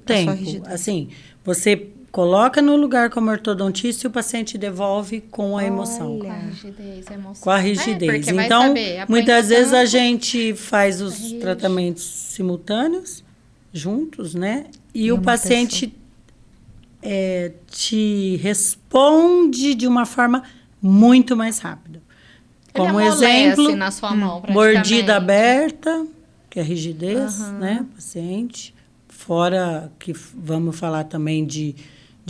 tempo. Assim, você coloca no lugar como ortodontista e o paciente devolve com a emoção. Com a rigidez, a emoção. Com a rigidez. Porque vai Então, saber, muitas vezes a gente faz os tratamentos simultâneos, juntos, né? E o paciente te responde de uma forma muito mais rápida. Como exemplo, na sua mão, mordida aberta, que é rigidez, né, paciente. Fora que vamos falar também de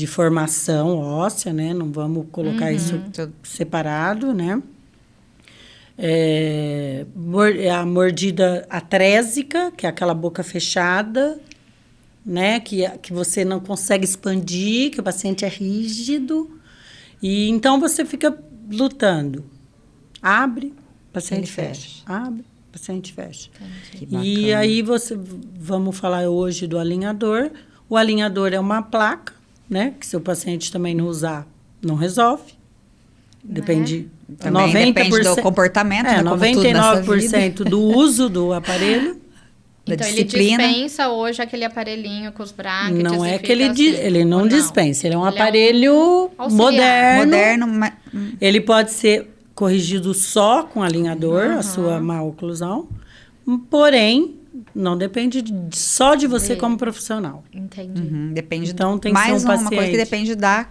formação óssea, né? Não vamos colocar isso separado, né? A mordida atrésica, que é aquela boca fechada, né? Que você não consegue expandir, que o paciente é rígido. E então você fica lutando. Abre, paciente fecha. Abre, paciente fecha. E aí vamos falar hoje do alinhador. O alinhador é uma placa, né? Que se o paciente também não usar, não resolve. Depende... Também 90%, depende do comportamento, né? 99% do uso do aparelho. Então, ele dispensa hoje aquele aparelhinho com os brackets. Não é que ele não dispensa. Ele é um aparelho moderno. Ele pode ser corrigido só com alinhador, a sua má oclusão. Porém, não depende só de você como profissional. Entendi. Depende então, tem mais que ser um paciente. Uma coisa que depende da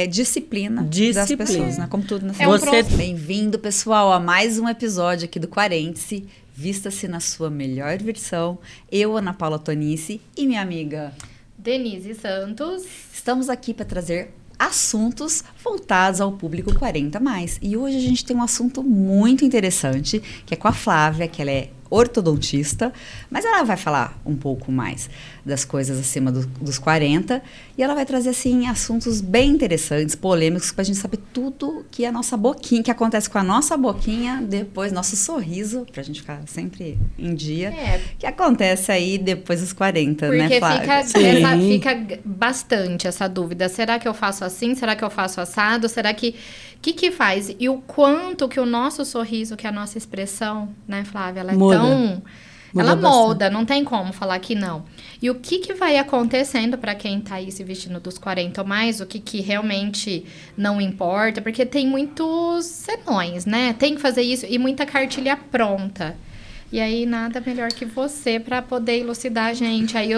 disciplina das pessoas, né? Como tudo nessa vida. Bem-vindo, pessoal, a mais um episódio aqui do Quarente-se. Vista-se na sua melhor versão. Eu, Ana Paula Tonice, e minha amiga Denise Santos. Estamos aqui para trazer assuntos voltados ao público 40+. E hoje a gente tem um assunto muito interessante, que é com a Flávia, que ela é ortodontista, mas ela vai falar um pouco mais das coisas acima dos 40, e ela vai trazer, assim, assuntos bem interessantes, polêmicos, pra gente saber tudo que a nossa boquinha, que acontece com a nossa boquinha, depois nosso sorriso, pra gente ficar sempre em dia, que acontece aí depois dos 40, porque né, Flávia? Fica bastante essa dúvida, será que eu faço assim, será que eu faço assado, será que... O que faz? E o quanto que o nosso sorriso, que é a nossa expressão, né, Flávia? Ela é ela molda, não tem como falar que não. E o que vai acontecendo para quem tá aí se vestindo dos 40 ou mais, o que realmente não importa, porque tem muitos senões, né? Tem que fazer isso e muita cartilha pronta. E aí, nada melhor que você para poder elucidar a gente, aí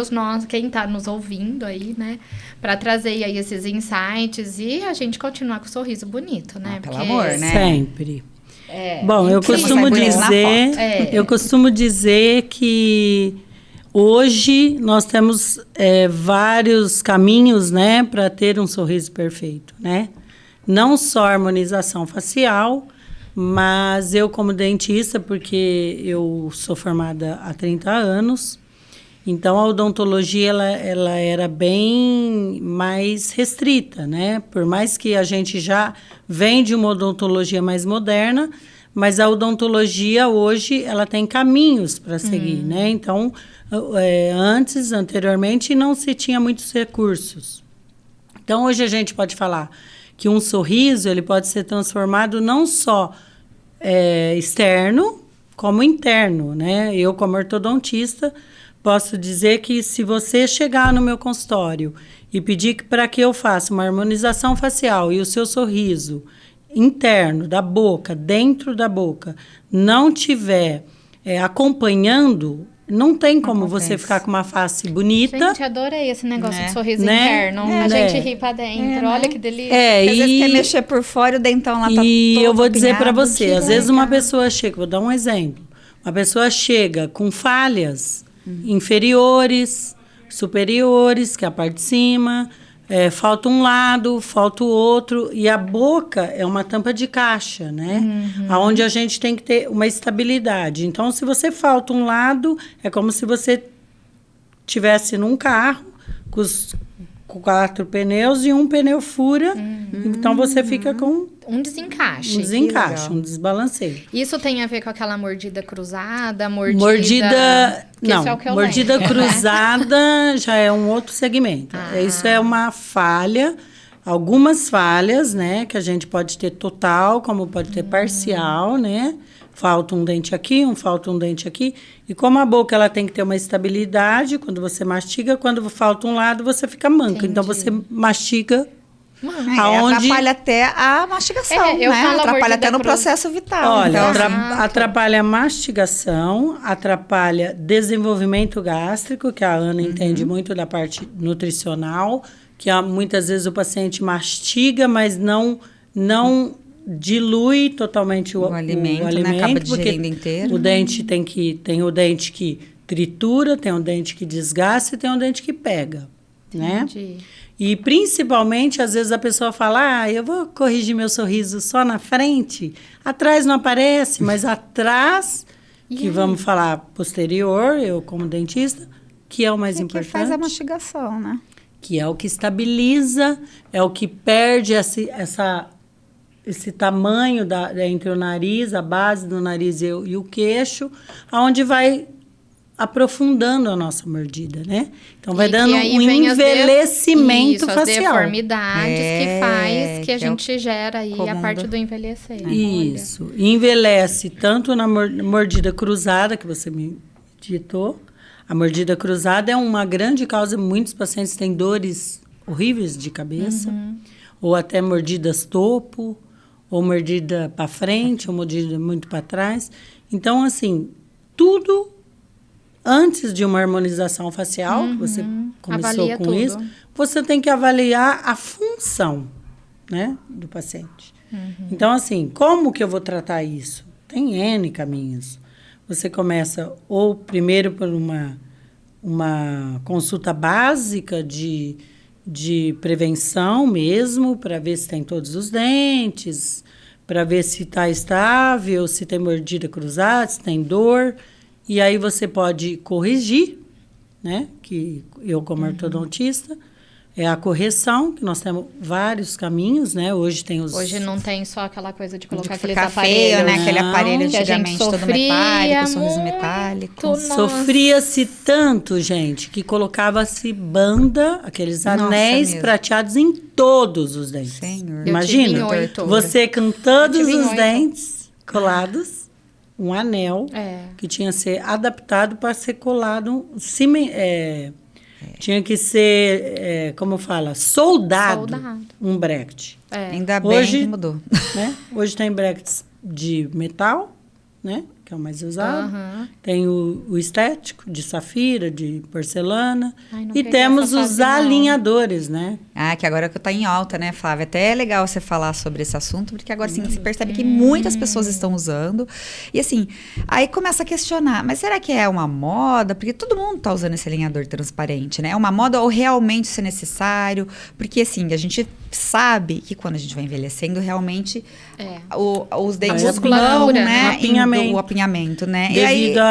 quem tá nos ouvindo aí, né? Para trazer aí esses insights e a gente continuar com o sorriso bonito, né? Pelo amor, né? Sempre. Bom, eu costumo dizer que hoje nós temos vários caminhos, né? Para ter um sorriso perfeito, né? Não só a harmonização facial, mas eu como dentista, porque eu sou formada há 30 anos, então a odontologia ela era bem mais restrita, né? Por mais que a gente já vem de uma odontologia mais moderna, mas a odontologia hoje ela tem caminhos para seguir, né? Então, anteriormente, não se tinha muitos recursos. Então, hoje a gente pode falar que um sorriso ele pode ser transformado não só externo, como interno, né? Eu, como ortodontista, posso dizer que se você chegar no meu consultório e pedir para que eu faça uma harmonização facial e o seu sorriso interno da boca, dentro da boca, não tiver acompanhando... Não tem como você ficar com uma face bonita. Gente, adorei esse negócio de sorriso interno. A gente ri pra dentro. Olha que delícia. Às vezes quer mexer por fora e o dentão lá tá todo E eu vou dizer pra você, às vezes legal. uma pessoa chega, vou dar um exemplo. Uma pessoa chega com falhas inferiores, superiores, que é a parte de cima, falta um lado, falta o outro, e a boca é uma tampa de caixa, né? Onde a gente tem que ter uma estabilidade. Então, se você falta um lado, é como se você tivesse num carro com 4 pneus e um pneu fura, então você fica com um desencaixe. Um desbalanceio. Isso tem a ver com aquela mordida cruzada, Não, mordida cruzada já é um outro segmento. Isso é uma falha, algumas falhas, né, que a gente pode ter total, como pode ter parcial, né? falta um dente aqui, falta um dente aqui. E como a boca ela tem que ter uma estabilidade, quando você mastiga, quando falta um lado, você fica manca. Entendi. Então, você mastiga Aonde... Atrapalha até a mastigação, né? Atrapalha até no processo vital. Olha, então, atrapalha a mastigação, atrapalha desenvolvimento gástrico, que a Ana entende muito da parte nutricional, que muitas vezes o paciente mastiga, mas não dilui totalmente o alimento, né? Acaba digerindo inteiro. O dente tem o dente que tritura, tem o dente que desgasta e tem o dente que pega, né? Entendi. E principalmente, às vezes a pessoa fala, eu vou corrigir meu sorriso só na frente, atrás não aparece, mas atrás, que vamos falar posterior, eu como dentista, que é o mais importante. Que faz a mastigação, né? Que é o que estabiliza, é o que perde esse tamanho entre o nariz, a base do nariz e o queixo, aonde vai aprofundando a nossa mordida, né? Então, vai dando um envelhecimento facial. As deformidades que faz que a gente gera aí a parte do envelhecer. Isso. Envelhece tanto na mordida cruzada, que você me ditou. A mordida cruzada é uma grande causa. Muitos pacientes têm dores horríveis de cabeça. Ou até mordidas topo, ou mordida para frente, ou mordida muito para trás. Então, assim, tudo... Antes de uma harmonização facial, que você começou Avalia com tudo. isso, você tem que avaliar a função, né, do paciente. Então, assim, como que eu vou tratar isso? Tem N caminhos. Você começa ou primeiro por uma consulta básica de prevenção mesmo, para ver se tem todos os dentes, para ver se está estável, se tem mordida cruzada, se tem dor. E aí você pode corrigir, né? Que eu, como ortodontista, é a correção, que nós temos vários caminhos, né? Hoje não tem só aquela coisa de colocar aqueles ficar aparelhos, feio, né? Aquele aparelho que a gente antigamente todo metálico, sorriso metálico. Sofria-se tanto, gente, que colocava-se banda, aqueles anéis prateados em todos os dentes. Senhor. Imagina, você com todos os dentes colados, um anel que tinha que ser adaptado para ser colado, tinha que ser, como fala, soldado. Um bracket. Ainda bem que mudou. Né? Hoje tem brackets de metal, né? Que é o mais usado. Tem o estético, de safira, de porcelana. E temos os alinhadores, né? Que agora que tá em alta, né, Flávia? Até é legal você falar sobre esse assunto, porque agora sim se percebe que muitas pessoas estão usando. E assim, aí começa a questionar, mas será que é uma moda? Porque todo mundo tá usando esse alinhador transparente, né? É uma moda ou realmente isso é necessário? Porque assim, a gente sabe que quando a gente vai envelhecendo, realmente os dentes vão, né? O apinhamento, né? Devido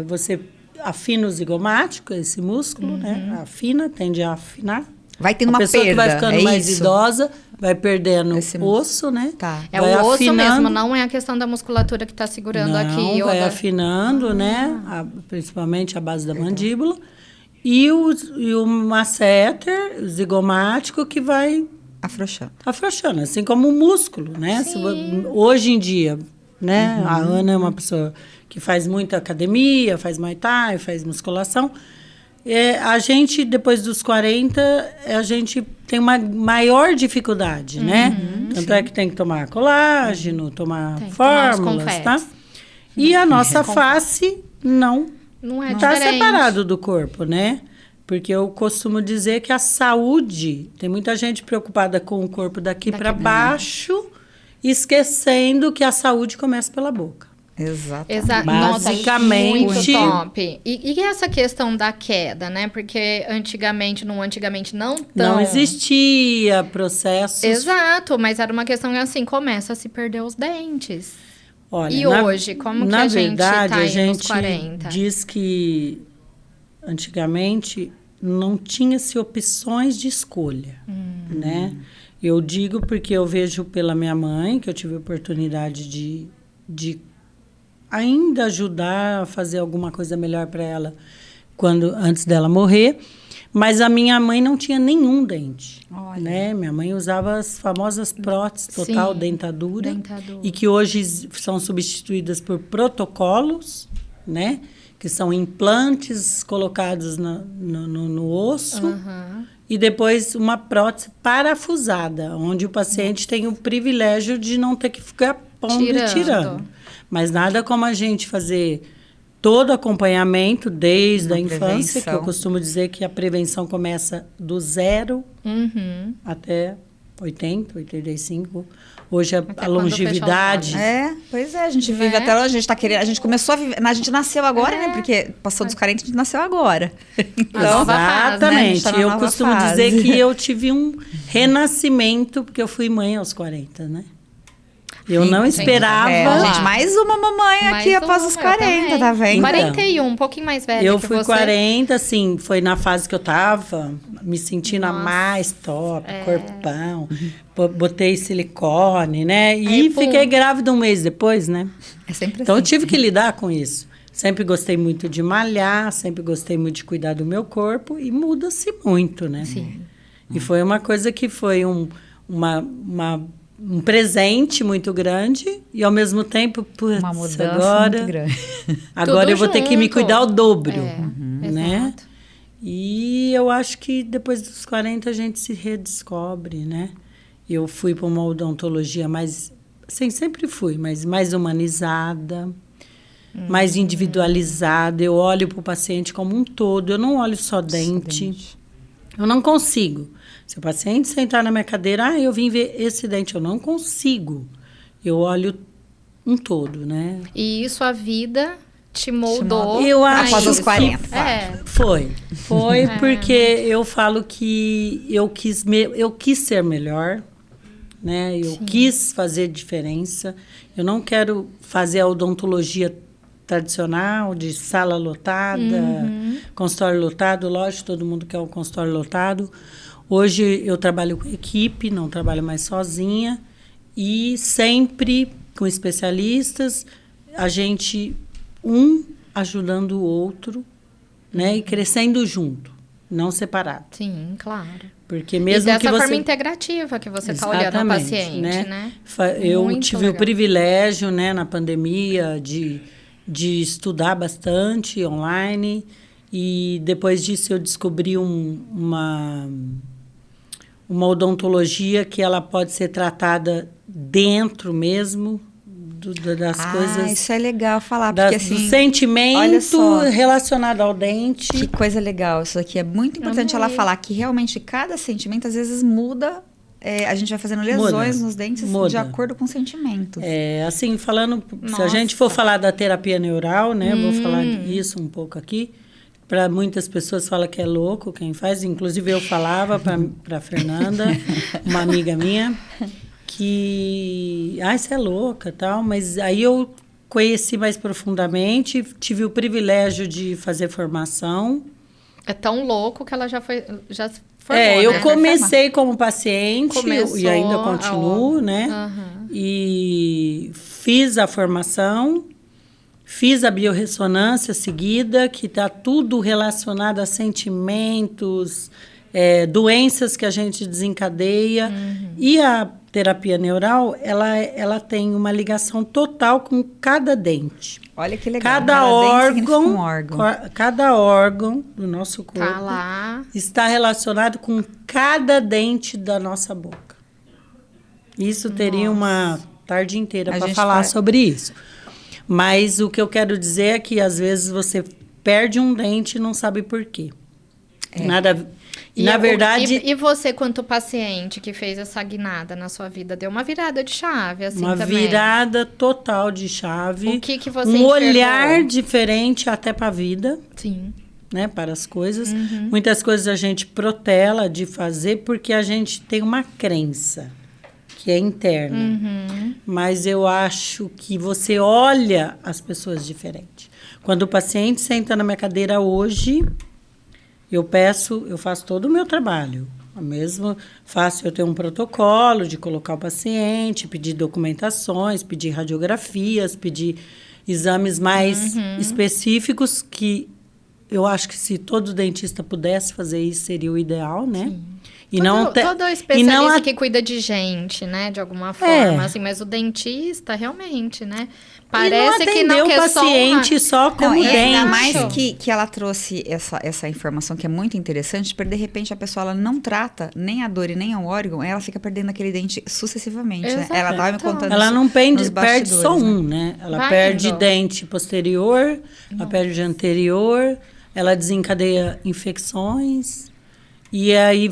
você afina o zigomático, esse músculo, né? Afina, tende a afinar. Vai tendo uma perda. A pessoa que vai ficando mais idosa, vai perdendo osso, né? É o osso mesmo, não é a questão da musculatura que está segurando aqui. Vai afinando, né? Principalmente a base da mandíbula. E o masseter, o zigomático, que vai... Afrouxando, assim como o músculo, né? Hoje em dia, né? A Ana é uma pessoa que faz muita academia, faz Muay Thai, faz musculação. A gente, depois dos 40, a gente tem uma maior dificuldade, né? Tanto é que tem que tomar colágeno, tomar fórmulas, tá? E a nossa face não está separado do corpo, né? Porque eu costumo dizer que a saúde... Tem muita gente preocupada com o corpo daqui para baixo, esquecendo que a saúde começa pela boca. Exatamente. Basicamente. Muito top. E essa questão da queda, né? Porque antigamente não existia processos. Exato, mas era uma questão que assim, começa a se perder os dentes. Olha, e hoje, como que a gente tá aí nos 40? Diz que antigamente não tinha-se opções de escolha, né? Eu digo porque eu vejo pela minha mãe, que eu tive a oportunidade de ainda ajudar a fazer alguma coisa melhor para ela antes dela morrer. Mas a minha mãe não tinha nenhum dente. Olha. Né? Minha mãe usava as famosas próteses, total Sim, dentadura. dentadura. E que hoje são substituídas por protocolos, né? Que são implantes colocados no osso. Aham. E depois uma prótese parafusada, onde o paciente tem o privilégio de não ter que ficar pondo e tirando. Mas nada como a gente fazer todo acompanhamento desde a infância, que eu costumo dizer que a prevenção começa do 0 até 80, 85. Hoje a longevidade... Pois é, a gente vive até hoje, a gente tá querendo, a gente começou a viver, a gente nasceu agora, né? Porque passou dos 40, a gente nasceu agora. Então, exatamente. Fase, né? Eu costumo dizer que eu tive um renascimento, porque eu fui mãe aos 40, né? Eu não esperava. Gente, mais uma mamãe aqui após os 40, tá vendo? 41, um pouquinho mais velha eu que fui você. 40, assim, foi na fase que eu tava me sentindo a mais top, corpão. Botei silicone, né? E fiquei grávida um mês depois, né? É sempre então assim. Eu tive que lidar com isso. Sempre gostei muito de malhar, sempre gostei muito de cuidar do meu corpo e muda-se muito, né? Sim. E foi uma coisa que foi um presente muito grande e, ao mesmo tempo, putz, uma mudança agora, muito grande. Agora eu vou ter que me cuidar ao dobro, né? Exato. E eu acho que depois dos 40 a gente se redescobre, né? Eu fui para uma odontologia mais... Assim, sempre fui, mas mais humanizada, mais individualizada. Eu olho para o paciente como um todo, eu não olho só dente. Eu não consigo. Se o paciente sentar na minha cadeira, eu vim ver esse dente, eu não consigo. Eu olho um todo, né? E isso a vida te moldou. Eu acho após os 40. Foi porque eu falo que eu quis ser melhor, né? Eu quis fazer diferença. Eu não quero fazer a odontologia tradicional, de sala lotada, consultório lotado. Lógico, todo mundo quer um consultório lotado. Hoje eu trabalho com equipe, não trabalho mais sozinha. E sempre com especialistas, a gente, ajudando o outro, né? E crescendo junto, não separado. Sim, claro. Porque mesmo e dessa que você... forma integrativa que você está olhando o paciente, né? Eu Muito tive legal. o privilégio, né, na pandemia, de estudar bastante online. E depois disso eu descobri uma odontologia que ela pode ser tratada dentro mesmo das coisas. Isso é legal falar, porque assim, do sentimento relacionado ao dente. Que coisa legal, isso aqui é muito importante ela falar que realmente cada sentimento às vezes muda. A gente vai fazendo lesões nos dentes de acordo com o sentimento. Assim, falando, se a gente for falar da terapia neural, né, vou falar isso um pouco aqui. Para muitas pessoas fala que é louco quem faz, inclusive eu falava para Fernanda, uma amiga minha, que você é louca, tal, mas aí eu conheci mais profundamente, tive o privilégio de fazer formação. É tão louco que ela já formou, eu comecei como paciente e ainda continuo, né? E fiz a formação. Fiz a biorressonância seguida, que está tudo relacionado a sentimentos, doenças que a gente desencadeia. E a terapia neural, ela tem uma ligação total com cada dente. Olha que legal. Cada órgão do nosso corpo está relacionado com cada dente da nossa boca. Isso teria uma tarde inteira para falar sobre isso. Mas o que eu quero dizer é que, às vezes, você perde um dente e não sabe por quê. Na verdade... E você, quanto paciente que fez essa guinada na sua vida, deu uma virada de chave, assim, uma também? Uma virada total de chave. O que você enxergou? Olhar diferente até para a vida. Sim. Né, para as coisas. Muitas coisas a gente protela de fazer porque a gente tem uma crença que é interna. Mas eu acho que você olha as pessoas diferente. Quando o paciente senta na minha cadeira hoje, eu faço todo o meu trabalho. Eu tenho um protocolo de colocar o paciente, pedir documentações, pedir radiografias, pedir exames mais específicos que eu acho que se todo dentista pudesse fazer isso, seria o ideal, né? Sim. E todo especialista que cuida de gente, né? De alguma forma, assim. Mas o dentista, realmente, né? Parece que não o paciente só como dente. Ainda mais que ela trouxe essa informação que é muito interessante, porque de repente a pessoa ela não trata nem a dor e nem o órgão, ela fica perdendo aquele dente sucessivamente, né? Ela estava me contando ela isso não perde só um, né? Ela perde dente posterior, ela perde anterior, ela desencadeia infecções, e aí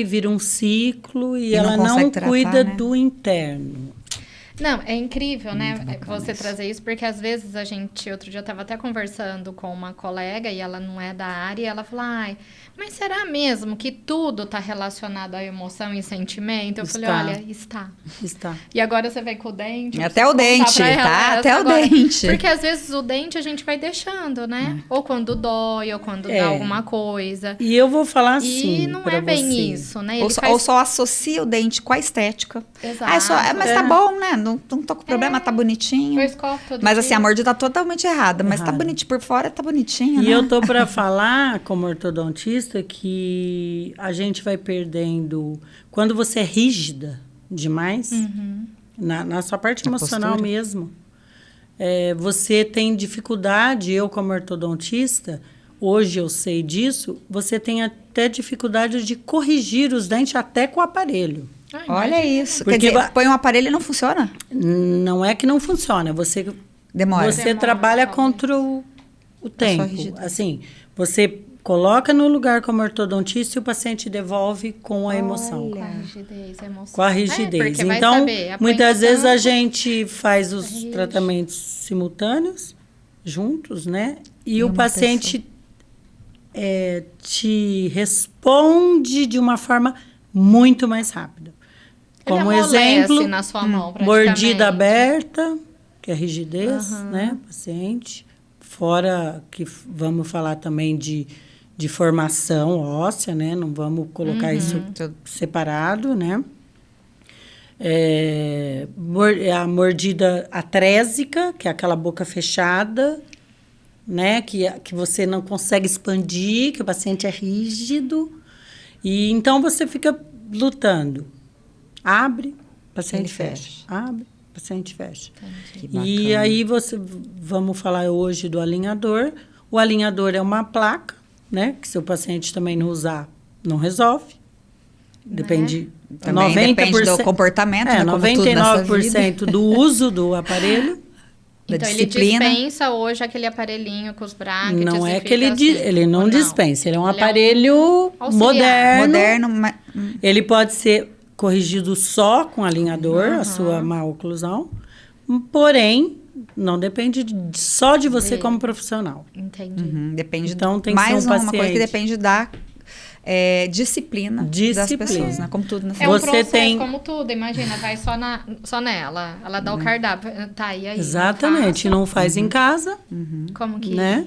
vira um ciclo, e ela não cuida do interno. Não, é incrível, né, você trazer isso, porque às vezes outro dia eu estava até conversando com uma colega e ela não é da área, e ela falou, mas será mesmo que tudo está relacionado à emoção e sentimento? Eu falei, olha, está. E agora você vem com o dente. Até o dente, tá? Até o dente. Porque às vezes o dente a gente vai deixando, né? Ou quando dói, ou quando dá alguma coisa. E eu vou falar assim. E não é bem isso, né? Ou só associa o dente com a estética. Exato. Mas tá bom, né? Não tô com problema, tá bonitinho. Mas assim, a mordida tá totalmente errada. Mas tá bonitinho, por fora tá bonitinho, né? E eu tô pra falar, como ortodontista, que a gente vai perdendo... Quando você é rígida demais, na sua parte emocional mesmo, você tem dificuldade, eu como ortodontista, hoje eu sei disso, você tem até dificuldade de corrigir os dentes até com o aparelho. Olha isso. Quer dizer, põe um aparelho e não funciona? Não é que não funciona, você... Demora. Você trabalha contra o tempo. Assim, você coloca no lugar como ortodontista e o paciente devolve com a emoção. Com a rigidez, a emoção. Com a rigidez. Então, muitas vezes a gente faz os tratamentos simultâneos, juntos, né? E o paciente te responde de uma forma muito mais rápida. Como exemplo, na sua mão, mordida aberta, que é rigidez, né, paciente. Fora que vamos falar também de formação óssea, né? Não vamos colocar isso separado, né? A mordida atrésica, que é aquela boca fechada, né? Que você não consegue expandir, que o paciente é rígido. E então você fica lutando. Abre, paciente fecha. Abre, paciente fecha. E aí vamos falar hoje do alinhador. O alinhador é uma placa, né? Que se o paciente também não usar, não resolve. Depende. Também 90%, depende do comportamento, né? 99% do uso do aparelho. Então, ele dispensa hoje aquele aparelhinho com os brackets. Não é que ele não dispensa. Ele é um aparelho moderno. Ele pode ser corrigido só com alinhador, a sua má oclusão. Porém, não depende só de você como profissional. Entendi. Depende. Então, tem mais que ser um uma coisa que depende da disciplina das pessoas, né? Como tudo na vida. Processo, como tudo. Imagina, vai só nela. Ela dá o cardápio. Tá, e aí? Exatamente. Não faz em casa. Como que... Né?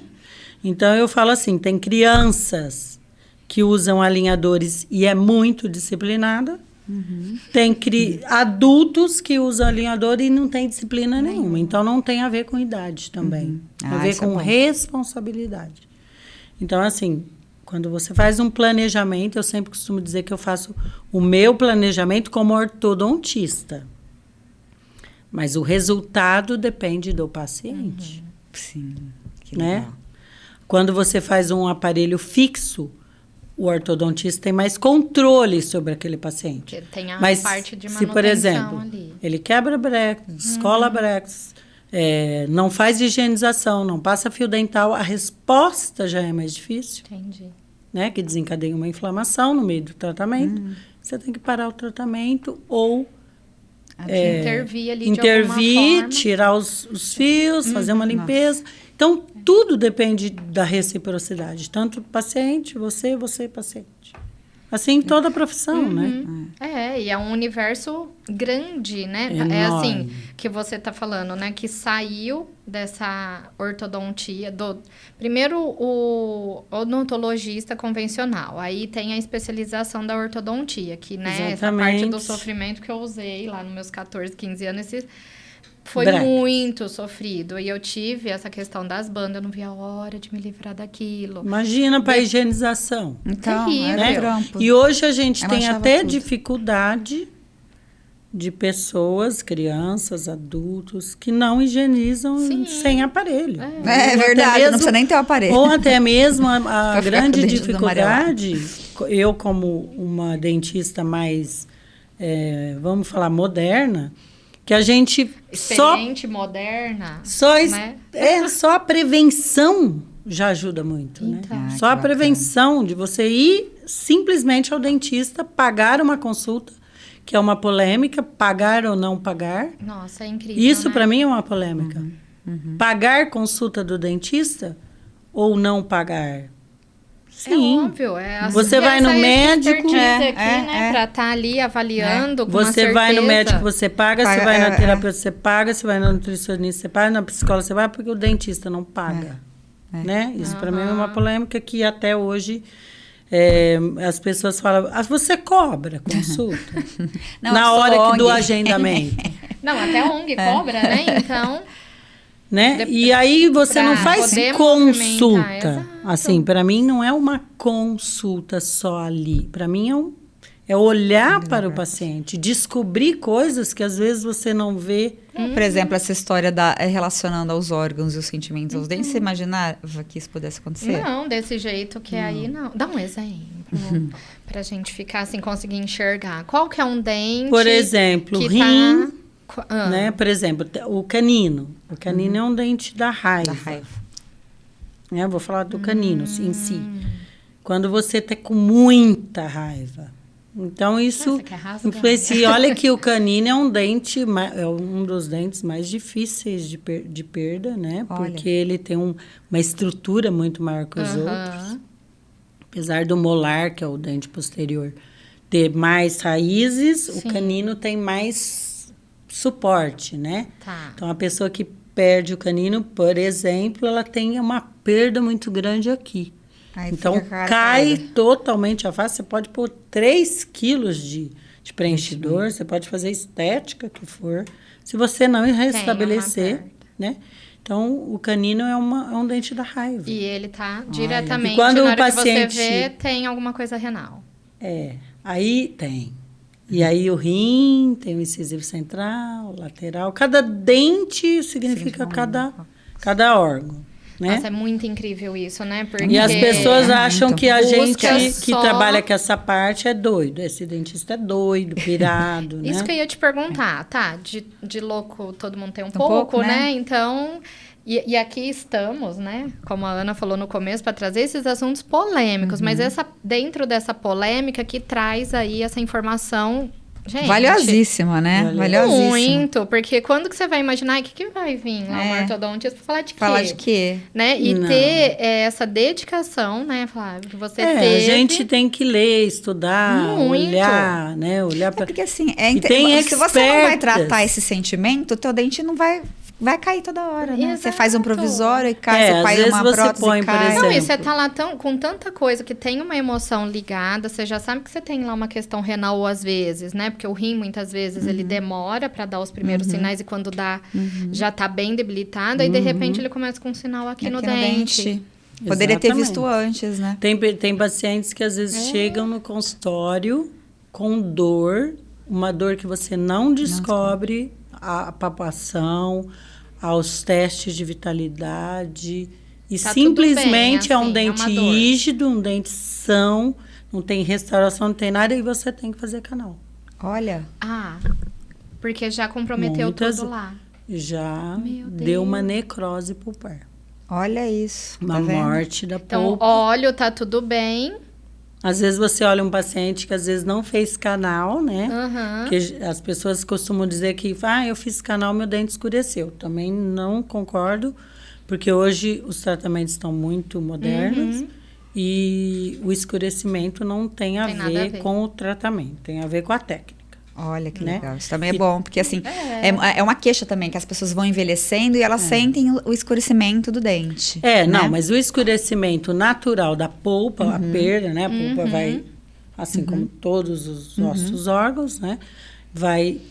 Então, eu falo assim, tem crianças que usam alinhadores e é muito disciplinada. Tem adultos que usam alinhador e não tem disciplina nenhuma. Então, não tem a ver com idade também. Tem a ver com responsabilidade. Então, assim, quando você faz um planejamento, eu sempre costumo dizer que eu faço o meu planejamento como ortodontista. Mas o resultado depende do paciente. Sim, que né? legal. Quando você faz um aparelho fixo, o ortodontista tem mais controle sobre aquele paciente. Porque tem a Mas parte de se, por exemplo, ali. ele quebra brackets, descola brackets, não faz higienização, não passa fio dental, a resposta já é mais difícil. Entendi. Né? Que desencadeia uma inflamação no meio do tratamento. Você tem que parar o tratamento ou intervir ali de alguma forma. Tirar os fios, fazer uma limpeza. Então, tudo depende da reciprocidade. Tanto paciente, você, paciente. Assim, em toda a profissão, né? E é um universo grande, né? Enorme. É assim, que você tá falando, né? Que saiu dessa ortodontia primeiro, o odontologista convencional. Aí tem a especialização da ortodontia, que, né? Essa parte do sofrimento que eu usei lá nos meus 14, 15 anos, foi brackets. muito sofrido. E eu tive essa questão das bandas, eu não via a hora de me livrar daquilo. Imagina para higienização. Então, Terrível. é trampo. E hoje a gente tem manchava até tudo. dificuldade de pessoas, crianças, adultos, que não higienizam Sim. sem aparelho. É Ou até verdade, mesmo- não precisa nem ter o aparelho. Ou até mesmo a Pra ficar com o grande dente tudo amarelado. dificuldade, eu como uma dentista mais, vamos falar, moderna, que a gente Experiente, moderna. só né? a prevenção já ajuda muito, Então. né? Ah, Só que a bacana. prevenção de você ir simplesmente ao dentista, pagar uma consulta, que é uma polêmica, pagar ou não pagar. Nossa, é incrível, Isso né? para mim é uma polêmica. Uhum. Pagar consulta do dentista ou não pagar? É óbvio. Você vai no médico- Aqui, É, né? é. Pra estar ali avaliando com uma Você vai no certeza. médico, você paga, você Paga, vai na é, terapeuta, você paga, você vai na nutricionista, você paga, na psicóloga, você vai, porque o dentista não paga. Né? Isso para mim é uma polêmica que até hoje as pessoas falam, você cobra consulta? Não, na eu sou hora do ONG. agendamento. Não, até a ONG cobra, né? Então, Né? E aí você pra não faz poder consulta. movimentar, exato. Assim, para mim não é uma consulta só ali. Para mim é olhar para o paciente, descobrir coisas que às vezes você não vê. Por exemplo, essa história relacionando aos órgãos e os sentimentos aos dentes, você imaginava que isso pudesse acontecer? não, desse jeito que aí não. Dá um exemplo pra gente ficar assim, conseguir enxergar. Qual que é um dente Por exemplo, que rim, tá... né? Por exemplo, o canino. O canino é um dente da raiva. Da raiva. Né? Vou falar do canino em si. Quando você está com muita raiva. Então, isso Nossa, que rasga. influencia. Olha que o canino é um dente, é um dos dentes mais difíceis de perda, né? Olha. Porque ele tem uma estrutura muito maior que os outros. Aham. Apesar do molar, que é o dente posterior, ter mais raízes, Sim. o canino tem mais suporte, né? Tá. Então, a pessoa que perde o canino, por exemplo, ela tem uma perda muito grande aqui. Aí Então, fica com a cai queda. totalmente a face. Você pode pôr 3 quilos de preenchidor, você pode fazer estética que for, se você não restabelecer, perda. né? Então, o canino é um dente da raiva. E ele tá diretamente, E quando na o hora paciente- que você vê, tem alguma coisa renal. Aí tem. E aí o rim, tem o incisivo central, lateral. Cada dente significa cada órgão, né? Nossa, é muito incrível isso, né? Porque E as pessoas acham muito. que a gente Busca que só- trabalha com essa parte é doido. Esse dentista é doido, pirado, né? Isso que eu ia te perguntar, tá? De louco todo mundo tem um pouco, pouco, né? né? Então, e aqui estamos, né? Como a Ana falou no começo, para trazer esses assuntos polêmicos. Mas dentro dessa polêmica que traz aí essa informação, gente... Valiosíssima, né? Valiosíssima. Muito, porque quando que você vai imaginar, o que vai vir lá um É. ortodontista pra falar de quê? Falar de quê? Né? E Não. ter essa dedicação, né, Flávio, que você A teve. gente tem que ler, estudar, Muito. olhar, né? Olhar É para porque assim, E tem se você não vai expertas. tratar esse sentimento, o teu dente não vai cair toda hora, né? Você faz um Exato. provisório e cai, É, você às faz vezes uma você prótese põe, e por cai. exemplo, Não, e você tá lá com tanta coisa que tem uma emoção ligada, você já sabe que você tem lá uma questão renal às vezes, né? Porque o rim, muitas vezes, ele demora pra dar os primeiros sinais e quando dá, já tá bem debilitado, aí de repente ele começa com um sinal aqui, no dente. Poderia ter Exatamente. visto antes, né? Tem pacientes que às vezes chegam no consultório com dor, uma dor que você não descobre a palpação, aos testes de vitalidade. E Tá tudo bem, simplesmente é um assim, é dente uma dor. rígido, um dente são, não tem restauração, não tem nada, e você tem que fazer canal. Olha, Ah, porque já comprometeu Muitas- tudo lá. Já Meu deu uma Deus. necrose pulpar. olha isso. Uma tá vendo? morte da Então, polpa. óleo tá tudo bem. Às vezes você olha um paciente que às vezes não fez canal, né? Aham. Porque as pessoas costumam dizer que, eu fiz canal, meu dente escureceu. Também não concordo, porque hoje os tratamentos estão muito modernos e o escurecimento não tem a Tem nada a ver ver. com o tratamento, tem a ver com a técnica. Olha que Né? legal. Isso também é bom, porque assim, é uma queixa também, que as pessoas vão envelhecendo e elas sentem o escurecimento do dente. Não, né? mas o escurecimento natural da polpa, a perda, né? A polpa vai, assim como todos os nossos órgãos, né? Vai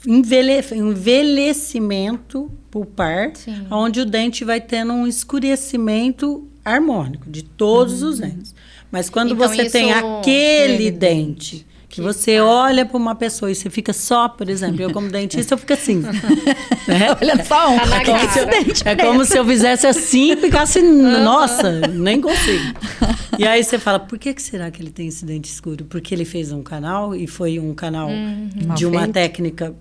envelhecimento pulpar, Sim. onde o dente vai tendo um escurecimento harmônico de todos os dentes. Mas quando Então, você isso- tem aquele dente que você olha para uma pessoa e você fica só, por exemplo, eu como dentista, eu fico assim. Né? Olha só, Tá na é como se o cara. dente É como se eu fizesse assim e ficasse, nossa, nem consigo. E aí você fala, por que será que ele tem esse dente escuro? Porque ele fez um canal e foi um canal de Mal uma feito. técnica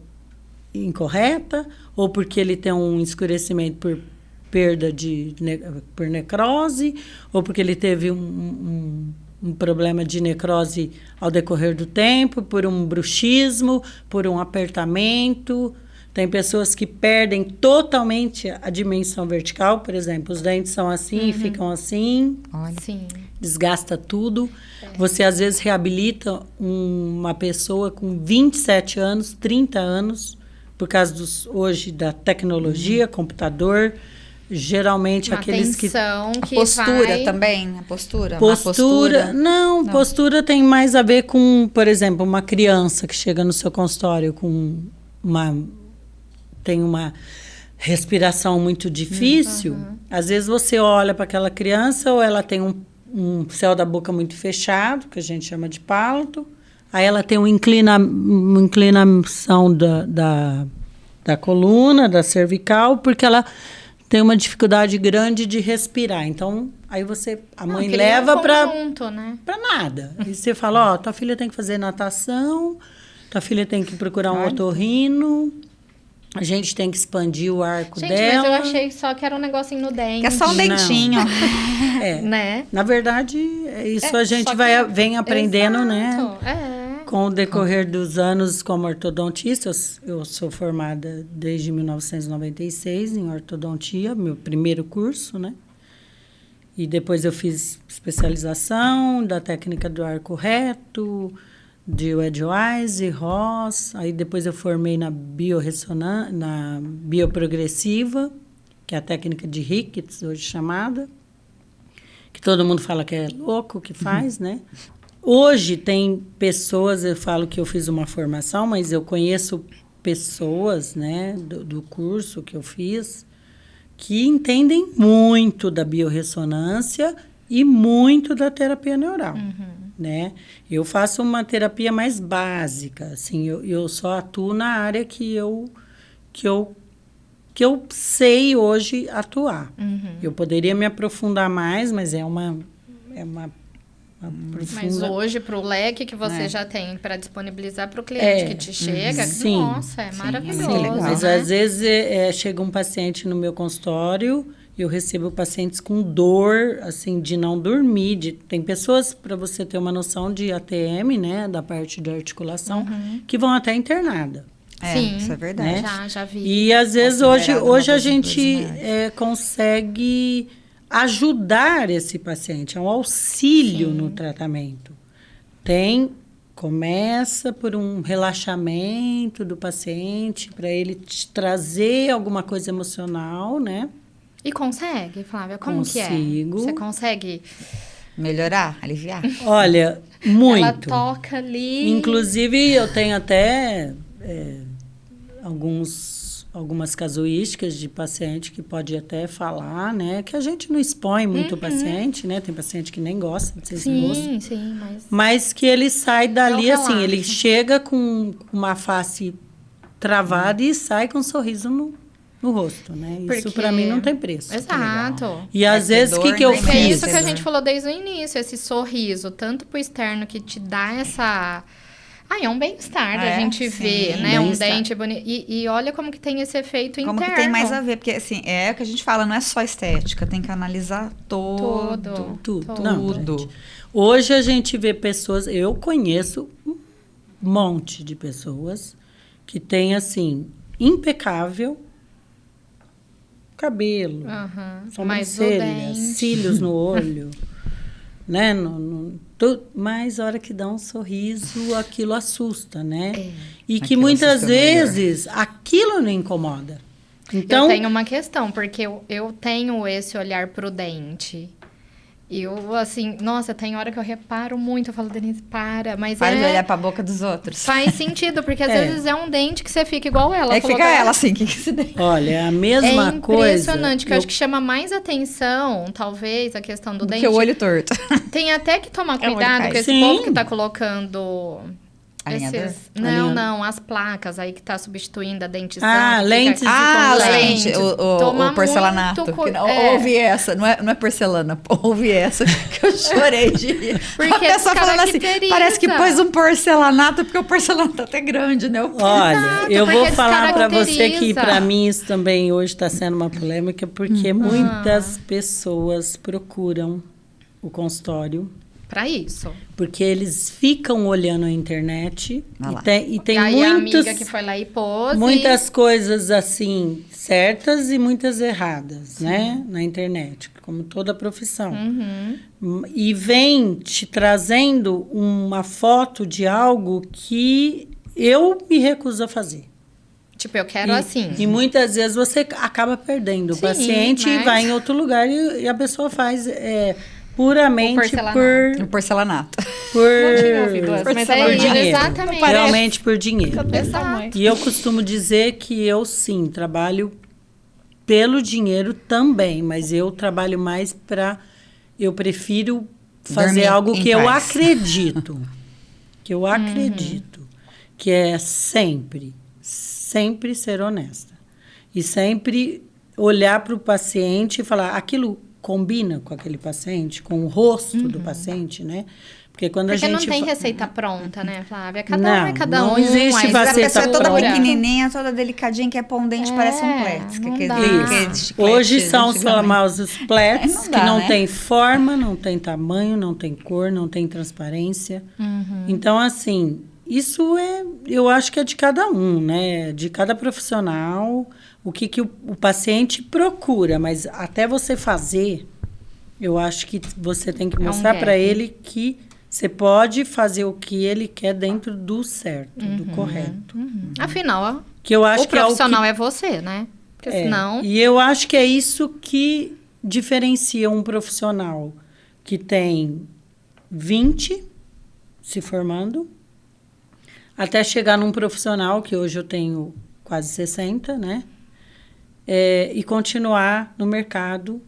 incorreta? Ou porque ele tem um escurecimento por perda por necrose? Ou porque ele teve um problema de necrose ao decorrer do tempo, por um bruxismo, por um apertamento? Tem pessoas que perdem totalmente a dimensão vertical, por exemplo, os dentes são assim e ficam assim, Olha. Sim. desgasta tudo. Você, às vezes, reabilita uma pessoa com 27 anos, 30 anos, por causa hoje da tecnologia, computador. Geralmente, Uma aqueles que... tensão A que postura vai... também, a postura. má Postura, não, postura tem mais a ver com, por exemplo, uma criança que chega no seu consultório com tem uma respiração muito difícil. Às vezes você olha para aquela criança ou ela tem um céu da boca muito fechado, que a gente chama de palato. Aí ela tem uma inclinação da coluna, da cervical, porque ela tem uma dificuldade grande de respirar. Então, aí a mãe cria leva um para conjunto, né? nada. E você fala, ó, tua filha tem que fazer natação, tua filha tem que procurar um otorrino, a gente tem que expandir o arco Gente, dela. mas eu achei só que era um negocinho no dente. Que é só um dentinho. É. Né? Na verdade, isso a gente só que- vem aprendendo, né? Exato, é. Com o decorrer dos anos como ortodontista, eu sou formada desde 1996 em ortodontia, meu primeiro curso, né? E depois eu fiz especialização da técnica do arco reto, de Wedgewise, Ross. Aí depois eu formei na na bioprogressiva, que é a técnica de Ricketts, hoje chamada, que todo mundo fala que é louco que faz, né? Hoje tem pessoas, eu falo que eu fiz uma formação, mas eu conheço pessoas, né, do curso que eu fiz, que entendem muito da biorressonância e muito da terapia neural, né? Eu faço uma terapia mais básica, assim, eu só atuo na área que eu sei hoje atuar. Eu poderia me aprofundar mais, mas é uma Mas profunda... hoje, para o leque que você já tem para disponibilizar para o cliente que te chega, sim. nossa, é maravilhoso. muito legal. Mas né? às vezes chega um paciente no meu consultório e eu recebo pacientes com dor, assim, de não dormir. Tem pessoas, para você ter uma noção de ATM, né, da parte da articulação, que vão até internada. É, Sim, isso é verdade. Já vi. E às vezes Considerado uma hoje a das gente dores maiores. consegue ajudar esse paciente, é um auxílio no tratamento. Começa por um relaxamento do paciente, para ele te trazer alguma coisa emocional, né? E consegue, Flávia? Como que é? Consigo. Você consegue? Melhorar, aliviar. Olha, muito. Ela toca ali. Inclusive, eu tenho até algumas casuísticas de paciente que pode até falar, né? Que a gente não expõe muito o paciente, né? Tem paciente que nem gosta de ser exposto. Sim, mas... Mas que ele sai dali, É um assim, relaxo. ele chega com uma face travada e sai com um sorriso no rosto, né? Isso Porque- para mim não tem preço. Exato. E às vezes, o que eu nem Porque é Sim. isso que a Sim. gente falou desde o início, esse sorriso, tanto pro externo que te dá essa... é um bem-estar da gente sim. ver, né? Um Bem-estar. dente bonito. E olha como que tem esse efeito Como interno. que tem mais a ver? Porque, assim, é o que a gente fala, não é só estética, tem que analisar Todo. Tudo. Não, Tudo. gente. Hoje a gente vê pessoas, eu conheço um monte de pessoas que têm, assim, impecável cabelo, Aham. Mas o sobrancelha, dente... cílios no olho, né? Mas a hora que dá um sorriso, aquilo assusta, né? E que Aquilo muitas assusta melhor. vezes aquilo não incomoda. Então, Eu tenho uma questão, porque eu tenho esse olhar prudente. Eu, assim, nossa, tem hora que eu reparo muito. Eu falo, Denise, para. Mas Para de olhar pra boca dos outros. faz sentido, porque às vezes é um dente que você fica igual ela. É que fica ela assim, que esse dente? Olha, é a mesma coisa. É impressionante, que eu acho que chama mais atenção, talvez, a questão do dente. Que o olho torto. Tem até que tomar É o olho cuidado cai. com esse Sim. povo que tá colocando... Alinhador? Não, as placas aí que tá substituindo a dentição. Ah, que lentes fica... de Ah, contato. lente, Toma o porcelanato. muito Que não- é. Ouve essa, não é porcelana, ouve essa, que eu chorei de rir. Porque A pessoa falando assim, descaracteriza. parece que pôs um porcelanato, porque o porcelanato até grande, né? Olha, Exato, eu vou porque falar para você que descaracteriza. para mim isso também hoje está sendo uma polêmica, porque muitas pessoas procuram o consultório, Pra isso. porque eles ficam olhando a internet Ah lá. e tem E aí a muitos, amiga que foi lá e pôs. muitas coisas assim certas e muitas erradas, né, na internet, como toda profissão. E vem te trazendo uma foto de algo que eu me recuso a fazer. Tipo, eu quero assim. E muitas vezes você acaba perdendo o Sim, paciente e mas- vai em outro lugar e a pessoa faz puramente O porcelanato. O porcelanato. por Não tinha ouvido essa, mas Porcelanato. é por dinheiro. exatamente. Realmente por dinheiro. Exato. E eu costumo dizer que eu, sim, trabalho pelo dinheiro também, mas eu trabalho mais para... Eu prefiro fazer Dormir algo em que eu paz. acredito. Que eu acredito. Que é sempre ser honesta. E sempre olhar para o paciente e falar, aquilo combina com aquele paciente, com o rosto do paciente, né? Porque quando Porque a gente... não tem fa- receita pronta, né, Flávia? Cada Não, um é cada não um. existe aí A receita pessoa é toda pronta. pequenininha, toda delicadinha, quer pôr um dente, parece um plet. não aquele- dá. aquele Isso. chiclete Hoje são os antigamente. famosos plets, Não que dá, não né? tem forma, não tem tamanho, não tem cor, não tem transparência. Então, assim, isso eu acho que é de cada um, né? De cada profissional, o que o paciente procura. Mas até você fazer, eu acho que você tem que um mostrar gap. para ele que você pode fazer o que ele quer dentro do certo, do correto. Afinal, ó, Que eu acho o que é o que profissional é você, né? Porque senão... e eu acho que é isso que diferencia um profissional que tem 20 se formando, até chegar num profissional, que hoje eu tenho quase 60, né? E continuar no mercado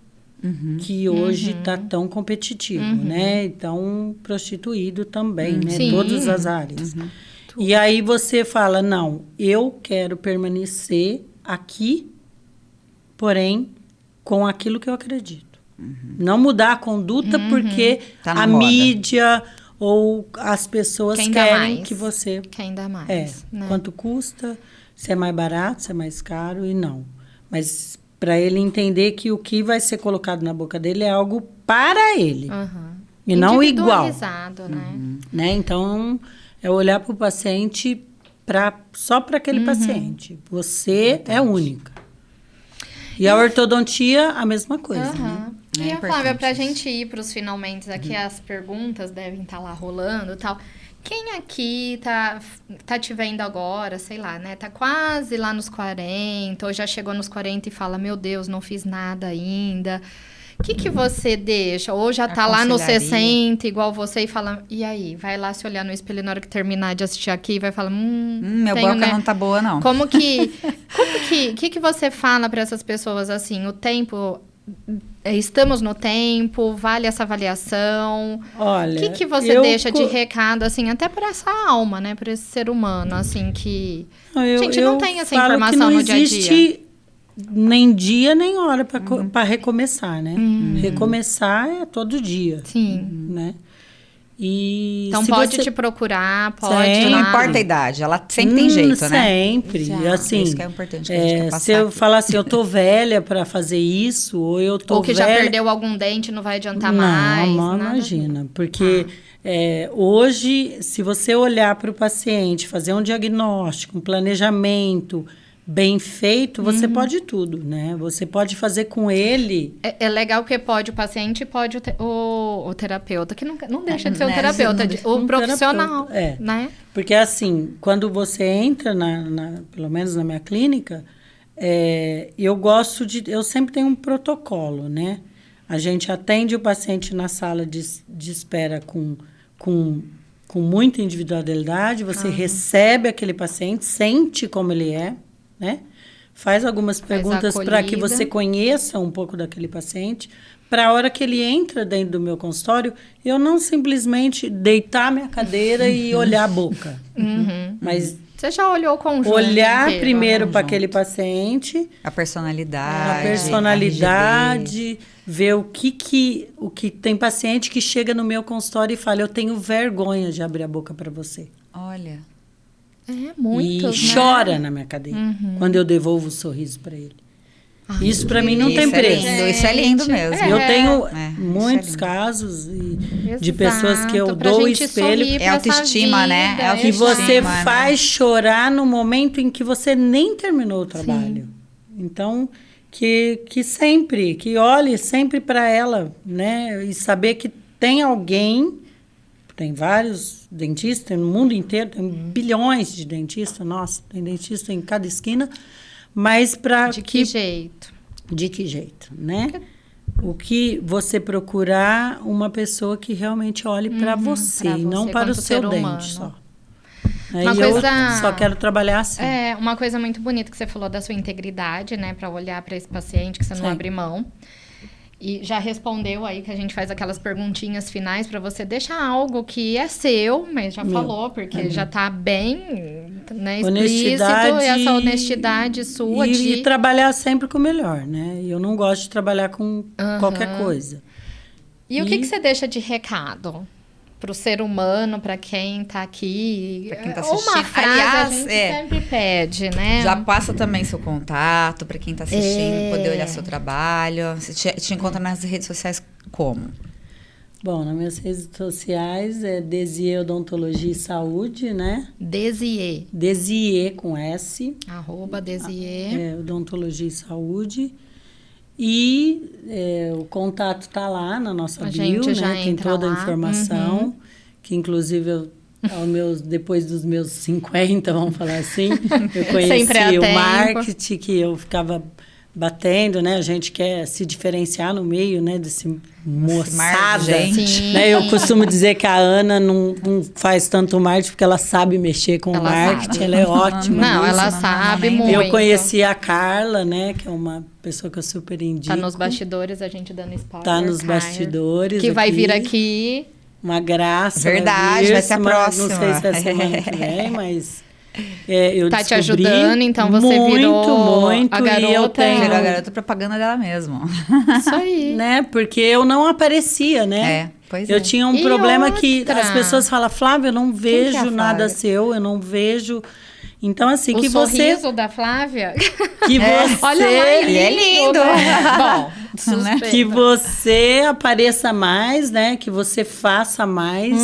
que hoje está tão competitivo, né? E tão prostituído também, né? Sim. Todas as áreas. E aí você fala, não, eu quero permanecer aqui, porém, com aquilo que eu acredito. Não mudar a conduta porque Tá na a moda. mídia ou as pessoas Quem dá querem mais. que você... Quem dá mais, né? Quanto custa, se é mais barato, se é mais caro, e não. Mas para ele entender que o que vai ser colocado na boca dele é algo para ele, e não igual. Individualizado, né? Então, é olhar para o paciente só para aquele paciente. Você é única. E a ortodontia, a mesma coisa, né? E É a Flávia, importante pra isso. gente ir pros finalmente aqui, as perguntas devem estar lá rolando e tal. Quem aqui tá te vendo agora, sei lá, né? Tá quase lá nos 40, ou já chegou nos 40 e fala, meu Deus, não fiz nada ainda. O que você deixa? Ou já tá lá nos Aconselharia. 60, igual você, e fala, e aí? Vai lá se olhar no espelho na hora que terminar de assistir aqui e vai falar, Minha tenho, boca né? não tá boa, não. Como que você fala para essas pessoas assim, o tempo, estamos no tempo, vale essa avaliação? Olha, O que você deixa de recado, assim, até para essa alma, né, para esse ser humano, assim, que gente não tem essa falo que informação não no dia a dia. existe nem dia, nem hora para recomeçar, né? Recomeçar é todo dia, Sim. né? E Então se pode você... te procurar, pode Sempre. Não lá. importa a idade, ela sempre tem jeito, né? Sempre. Já. E assim, Isso que é importante que a gente quer passar se eu aqui. falar assim, eu tô velha para fazer isso, ou eu tô Ou que já velha... perdeu algum dente, não vai adiantar Não, mais. não nada. imagina. Porque hoje, se você olhar para o paciente, fazer um diagnóstico, um planejamento bem feito, você pode tudo, né? Você pode fazer com ele... É legal porque pode o paciente e pode o terapeuta, que não deixa de ser o Né, terapeuta, não o profissional, terapeuta, né? Porque, assim, quando você entra, pelo menos na minha clínica, eu gosto de... Eu sempre tenho um protocolo, né? A gente atende o paciente na sala de espera com muita individualidade, você recebe aquele paciente, sente como ele é, né? Faz algumas perguntas para que você conheça um pouco daquele paciente, para a hora que ele entra dentro do meu consultório, eu não simplesmente deitar minha cadeira e olhar a boca. Mas você já olhou o conjunto olhar inteiro, primeiro né? para aquele paciente, A personalidade. RGB. Ver o que tem paciente que chega no meu consultório e fala, eu tenho vergonha de abrir a boca para você. Olha. É, muitos, E chora na minha cadeira quando eu devolvo o sorriso para ele. Isso para mim não tem preço. Isso é lindo mesmo. Eu tenho isso muitos é lindo. casos Exato, de pessoas que eu pra dou o gente espelho sorrir É pra essa autoestima, né? vida, É que autoestima. você né? faz chorar no momento em que você nem terminou o trabalho. Então, que sempre, que olhe sempre para ela, né? E saber que tem alguém, tem vários dentistas no mundo inteiro, tem bilhões de dentistas, nossa, tem dentista em cada esquina, mas para De que jeito? De que jeito, né? O que você procurar uma pessoa que realmente olhe para você, pra e não você para o quanto seu ser humano. dente só. Uma E coisa- eu só quero trabalhar assim. É, uma coisa muito bonita que você falou da sua integridade, né? Pra olhar pra esse paciente, que você não Sim. abre mão. E já respondeu aí que a gente faz aquelas perguntinhas finais pra você deixar algo que é seu, mas já Meu. falou, porque já tá bem, né, explícito. Honestidade E essa honestidade sua e trabalhar sempre com o melhor, né? Eu não gosto de trabalhar com qualquer coisa. E o que você deixa de recado pro ser humano, pra quem tá aqui? Pra quem tá Uma assistindo. frase Aliás, a gente sempre pede, né? Já passa também seu contato para quem está assistindo, poder olhar seu trabalho. Você te encontra nas redes sociais como? Bom, nas minhas redes sociais é Desier Odontologia e Saúde, né? Desier. Desier com S. @Desier. Odontologia e Saúde. E o contato está lá na nossa A bio, gente já né? Tem entra toda a lá. informação, que inclusive depois dos meus 50, vamos falar assim, eu Sempre há conheci o tempo. marketing que eu ficava batendo, né? A gente quer se diferenciar no meio, né? Desse moçada, gente. Sim. né? Eu costumo dizer que a Ana não faz tanto marketing porque ela sabe mexer com o Ela marketing, sabe. ela é ótima. Não, nisso. ela sabe nem muito. Eu conheci a Carla, né? Que é uma pessoa que eu super indico. Tá nos bastidores, a gente dando spoiler. Tá nos Caio, bastidores. que vai aqui. vir aqui. Uma graça. Verdade, vai ser a próxima. Não sei se é semana que vem, mas eu Tá te descobri ajudando, então você virou muito, a garota. e eu tenho, Virou a garota propaganda dela mesmo. Isso aí. né? Porque eu não aparecia, né? Pois Eu é. tinha um E problema que outra? as pessoas falam, Flávia, eu não que é a vejo nada Flávia? seu, eu não vejo. Então, assim, O que sorriso da Flávia. que você. Olha lá, E é lindo. né? Bom, Né? Que você apareça mais, né? Que você faça mais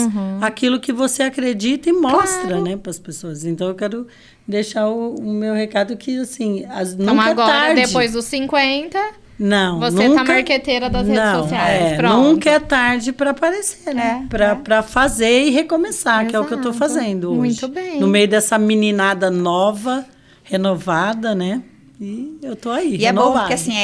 aquilo que você acredita e mostra, né, para as pessoas. Então, eu quero deixar o meu recado que, assim, então nunca agora, é tarde. depois dos 50, Não, você nunca, tá marqueteira das redes sociais. Pronto. nunca é tarde para aparecer, né? Para fazer e recomeçar, que é o que eu tô Exato. fazendo hoje. Muito bem. No meio dessa meninada nova, renovada, né? E eu tô aí, E é bom, renovada. porque assim,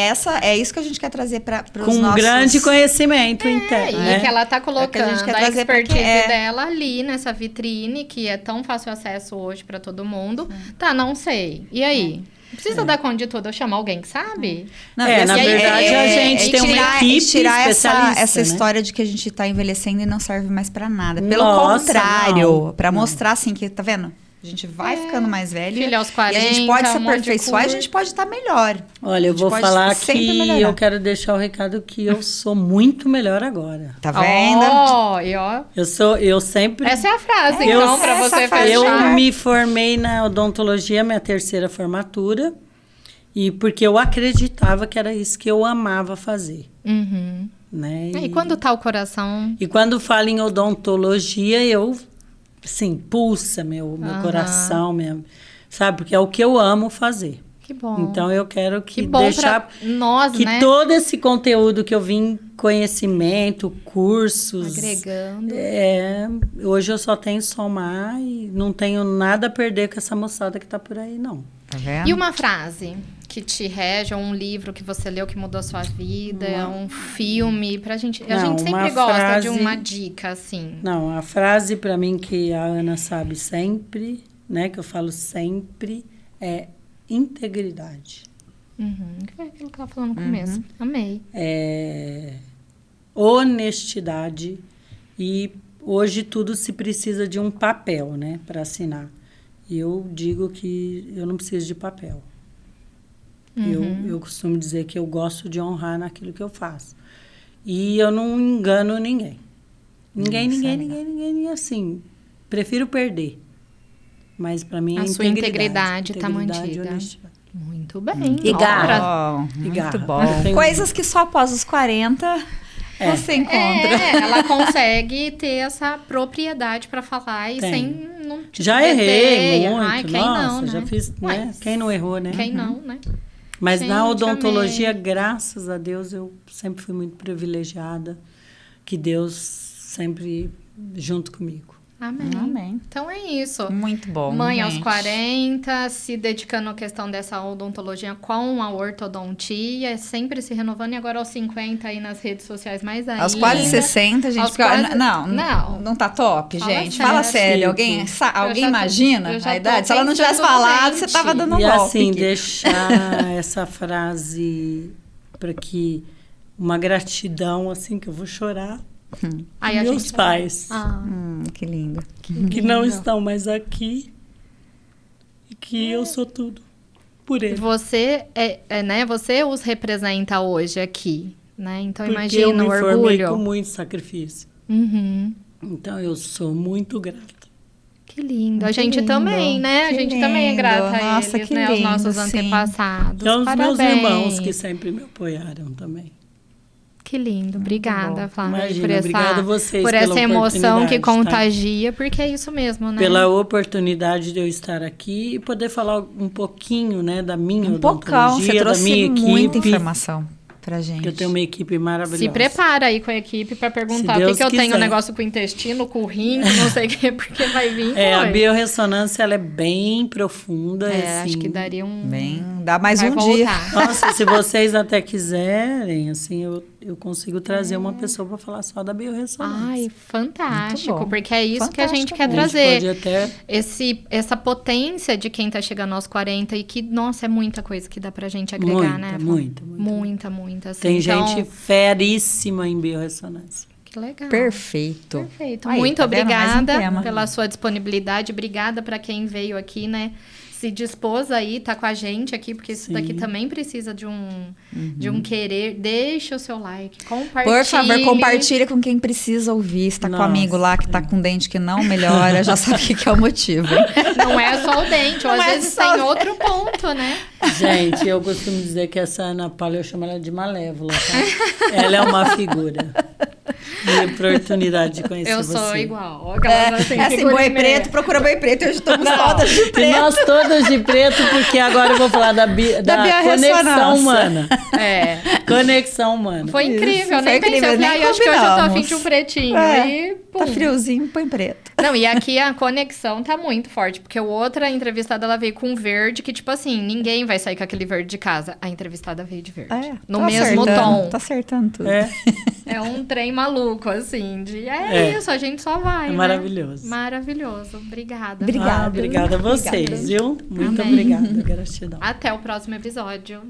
é isso que a gente quer trazer para os Com nossos... grande conhecimento interno, E né? que ela tá É que a colocando gente quer a trazer pra expertise quem é. dela ali nessa vitrine, que é tão fácil acesso hoje pra todo mundo. Tá, não sei. E aí? Precisa dar conta de tudo, eu chamo alguém que sabe? Não, É, e na assim, verdade, a gente tem uma equipe tirar especialista, essa né? história de que a gente tá envelhecendo e não serve mais pra nada. Pelo Nossa, contrário, não. pra mostrar assim que, tá vendo? A gente vai ficando mais velho. Filho aos 40, e a gente pode se um monte de aperfeiçoar e a curso. gente pode estar melhor. Olha, eu A gente vou pode falar sempre que melhorar. eu quero deixar o recado que eu sou muito melhor agora. Tá vendo? E ó. Eu sempre... Essa é a frase, É, então, pra essa você frase. Eu fechar. me formei na odontologia, minha terceira formatura, e porque eu acreditava que era isso que eu amava fazer, Uhum. né? E quando tá o coração... E quando falo em odontologia, eu, assim, pulsa meu coração, sabe? Porque é o que eu amo fazer. Que bom. Então, eu quero que que bom deixar pra nós, que né? todo esse conteúdo que eu vim, conhecimento, cursos... Agregando. Hoje eu só tenho somar e não tenho nada a perder com essa moçada que tá por aí, não. Tá vendo? E uma frase que te rege, ou um livro que você leu que mudou a sua vida, um filme, a gente sempre gosta de uma dica, assim. Não, a frase para mim que a Ana sabe sempre, né, que eu falo sempre, é integridade. Que foi aquilo que ela falou no começo. Amei. Honestidade, e hoje tudo se precisa de um papel, né, para assinar. E eu digo que eu não preciso de papel. Eu costumo dizer que eu gosto de honrar naquilo que eu faço. E eu não engano ninguém. Ninguém, assim. Prefiro perder. Mas para mim a sua integridade está mantida. Muito bem. E garra. Muito bom. Coisas que só após os 40 você encontra. Ela consegue ter essa propriedade para falar e sem... Não, tipo, já errei muito. Ai, quem nossa, não, né? Já fiz, né? Quem não errou, né? Quem não, né? Mas na odontologia, graças a Deus, eu sempre fui muito privilegiada. Que Deus sempre junto comigo. Amém. Então é isso. Muito bom, Mãe gente. aos 40, se dedicando à questão dessa odontologia com a ortodontia, sempre se renovando. E agora aos 50 aí nas redes sociais mais ainda. Aos quase 60, gente. Não tá top, gente. Fala sério. Alguém imagina a idade? Se ela não tivesse falado, você tava dando um golpe. E assim, deixar essa frase para que uma gratidão, assim, que eu vou chorar. Meus pais. Que lindo. Que não estão mais aqui. E que eu sou tudo por eles. Você né? Você os representa hoje aqui, né? Então porque imagina eu me o orgulho. formei com muito sacrifício. Então eu sou muito grata. Que lindo. A gente também, né? A gente também é grata a eles, né? Aos nossos antepassados. E aos Parabéns. meus irmãos que sempre me apoiaram também. Que lindo. Obrigada, Flávia, obrigada a vocês por essa emoção que contagia, porque é isso mesmo, né? Pela oportunidade de eu estar aqui e poder falar um pouquinho, né, da minha odontologia, você trouxe da minha equipe. Muita informação pra gente. Eu tenho uma equipe maravilhosa. Se prepara aí com a equipe para perguntar por que eu tenho um negócio com o intestino, com o rim, não sei o quê, porque vai vir. A biorressonância, ela é bem profunda. Assim, acho que daria dá mais vai um voltar. dia. Nossa, se vocês até quiserem, assim, eu consigo trazer uma pessoa para falar só da biorressonância. Ai, fantástico, porque é isso fantástico que a gente quer mesmo. trazer. Pode até... Essa potência de quem tá chegando aos 40 e que, nossa, é muita coisa que dá pra gente agregar, né? Muita. Assim. Tem gente feríssima em biorressonância. Que legal. Perfeito. Aí, muito obrigada pela sua disponibilidade. Obrigada para quem veio aqui, né? Se dispôs aí, tá com a gente aqui, porque isso daqui também precisa de um querer. Deixa o seu like, compartilhe. Por favor, compartilha com quem precisa ouvir. Se tá com um amigo lá que tá com dente que não melhora, já sabe o que é o motivo. Hein? Não é só o dente, ou às vezes tem outro ponto, né? Gente, eu costumo dizer que essa Ana Paula, eu chamo ela de Malévola, tá? Ela é uma figura. E oportunidade de conhecer você. Eu sou igual. Assim, boi preto, procura boi preto. Hoje estamos todas de preto. E nós todas de preto, porque agora eu vou falar da conexão humana. Conexão humana. Foi incrível, isso, nem pensei. Eu falei, acho que hoje eu tô afim de um pretinho. Aí, tá friozinho, põe preto. Não, e aqui a conexão tá muito forte, porque a outra entrevistada, ela veio com verde, que tipo assim, ninguém vai sair com aquele verde de casa. A entrevistada veio de verde. No mesmo tom. Tá acertando tudo. É um trem maluco, assim, isso, a gente só vai, né? Maravilhoso. Maravilhoso. Obrigada. Obrigada a vocês, viu? Muito obrigada, gratidão. Até o próximo episódio.